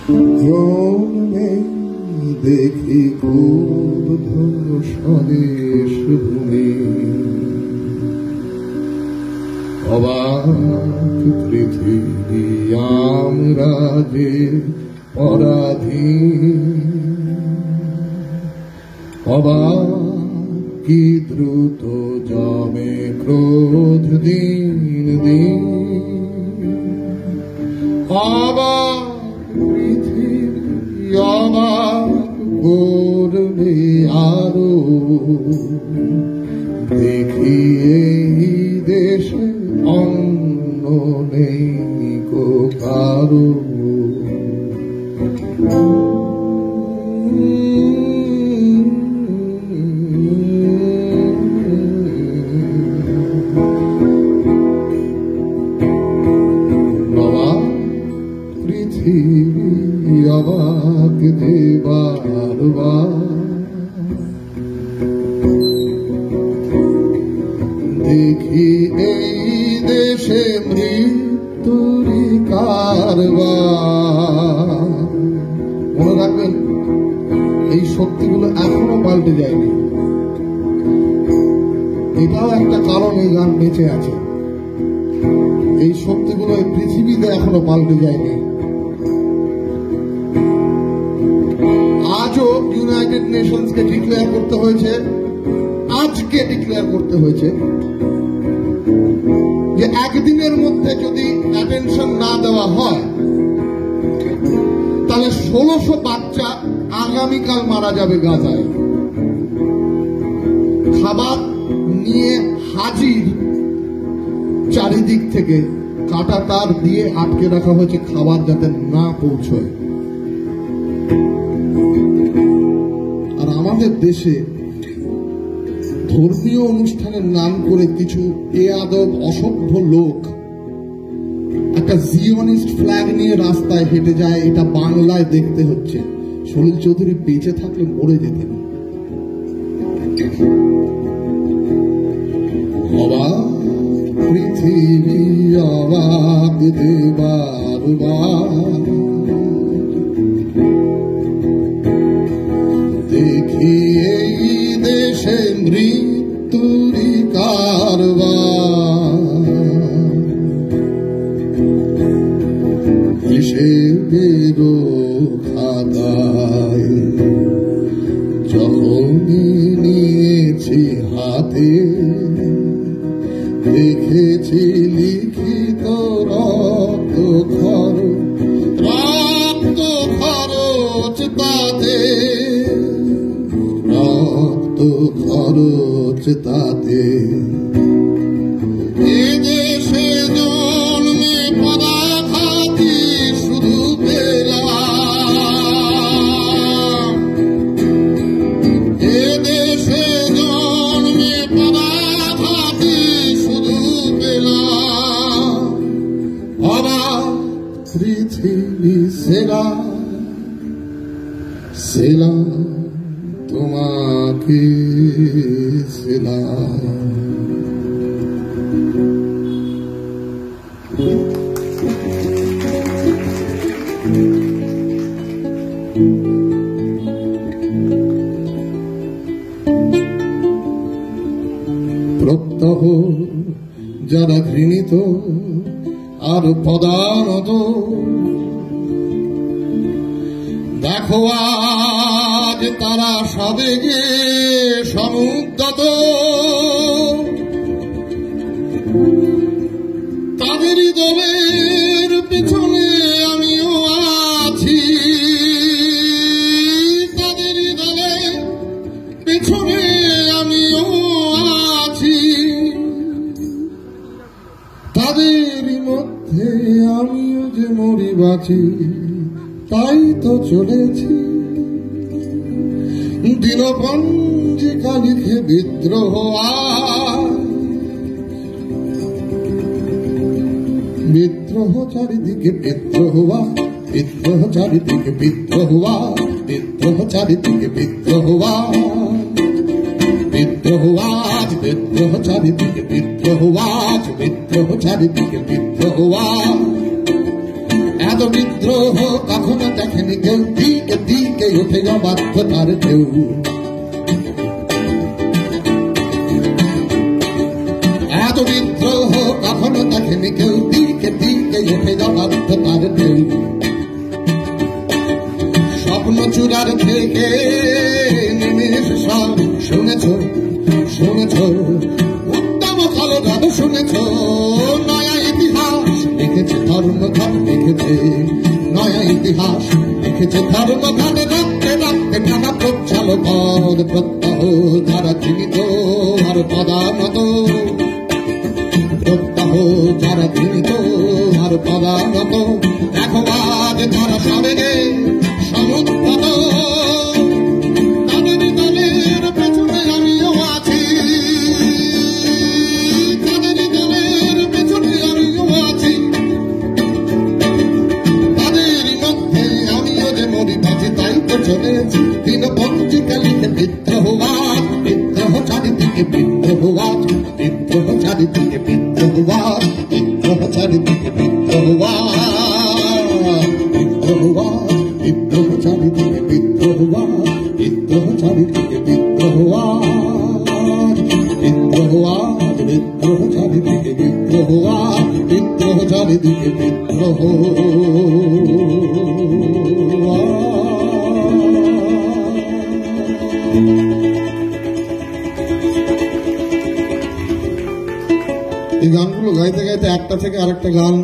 জন্মে দেখি ক্রোধ স্বদেশ ভূমি, অবাক পৃথিবী আমরা যে পরাধীন, অবাক কি দ্রুত জমে ক্রোধ দিন দিন, অবাক পৃথিবী অবাক করবে আরো, দেখি এই দেশে অন্য নেই কো কারো। পৃথিবী অবাক যে বারবার, দেখি এই দেশে মৃত্যুরি কারবার। মনে রাখবেন, এই শক্তিগুলো এখনো পাল্টে যায়নি। এটাও একটা কারণ এই গান বেঁচে আছে। এই শক্তিগুলো এই পৃথিবীতে এখনো পাল্টে যায়নি। আজও ইউনাইটেড নেশনসকে ডিক্লেয়ার করতে হয়েছে, আজকে ডিক্লেয়ার করতে হয়েছে যে একদিনের মধ্যে যদি অ্যাটেনশন না দেওয়া হয় তাহলে 1600 বাচ্চা আগামীকাল মারা যাবে গাজায়। খাবার নিয়ে হাজির, চারিদিক থেকে কাঁটা তার দিয়ে আটকে রাখা হয়েছে খাবার যাতে না পৌঁছয়। আর আমাদের দেশে ধর্মীয় অনুষ্ঠানের নাম করে কিছু বেয়াদব অসভ্য লোক একটা জিওনিস্ট ফ্ল্যাগ নিয়ে রাস্তায় হেঁটে যায়। এটা বাংলায় দেখতে হচ্ছে। সলিল চৌধুরী বেঁচে থাকলে মরে যেতেন। অবাক পৃথিবী অবাক দেবার, দেখি এই দেশে মৃত্যুরি কারবার, হিসেবের খাতায় যখনই নিয়েছি হাতে, দেখেছি লিখিত রক্ত খরচ তাতে, রক্ত খরচ তাতে। এদেশে জন্মে পদাঘাতী শুধু পেলাম, এদেশে জন্মে পদাঘাতী শুধু পেলাম। অবাক পৃথিবী সেরা সেলা তোমাকে সেলা। প্রত্যহ যারা ঘৃণিত আর পদানত, দেখো আজ তারা সবেগে সমুদ্রত, তাদেরই দলের পিছনে আমিও আছি, তাদেরই দলের পিছনে আমিও আছি, তাদেরই মধ্যে আমিও যে মরি বাঁচি, তাই তো চলেছি দিনপঞ্জিকা লিখে বিদ্রোহ, বিদ্রোহ চারিদিকে বিদ্রোহ, বিদ্রোহ চারিদিকে বিদ্রোহ, বিদ্রোহ চারিদিকে বিদ্রোহ, বিদ্রোহ আজ বিদ্রোহ চারিদিকে বিদ্রোহ, বিদ্রোহ চারিদিকে বিদ্রোহ। এত বিদ্রোহ কখনো দেখেনি কেউ, দিকে দিকে উঠে অবাধ্যতার ঢেউ। এত বিদ্রোহ কখনো দেখেনি কেউ, দিকে দিকে উঠে অবাধ্যতার ঢেউ। স্বপ্ন চূড়ার থেকে নেমে এসে সব শুনেছ, শুনেছ উত্তম কলরব শুনেছ। নয়া ইতিহাস লিখেছে ধর্মঘট, লিখেছে নয়া ইতিহাস লিখেছে ধর্মঘট। রক্তে রক্তে টানা প্রচ্ছাল পদ প্রত্যহ যারা জীবিত আর পদানত, প্রত্যহ যারা জীবিত আর পদানত। দেখো আজ তারা সবেগে সমুদ্রত, তাদের দলের পেছনে আমিও আছি, তাদের দলের পেছনে আমিও আছি। তাদের মধ্যে আমিও যে মরি বাঁচি, তাই তো চলেছি দিনপঞ্জিকা লিখে বিদ্রোহবাদ। বিদ্রোহ চারিদিকে বিদ্রোহবাদ, বিদ্রোহ চারিদিকে বিদ্রোহবাদ, বিদ্রোহ চারিদিকে বিদ্রোহবাদ, বিদ্রোহবাদ, বিদ্রোহ চারিদিকে বিদ্রোহবাদ, বিদ্রোহ চারিদিকে বিদ্রোহবাদ, বিদ্রোহবাদ, বিদ্রোহ চারিদিকে বিদ্রোহবাদ, বিদ্রোহ চারিদিকে বিদ্রোহ। এই গানগুলো গাইতে গাইতে একটা থেকে আরেকটা গান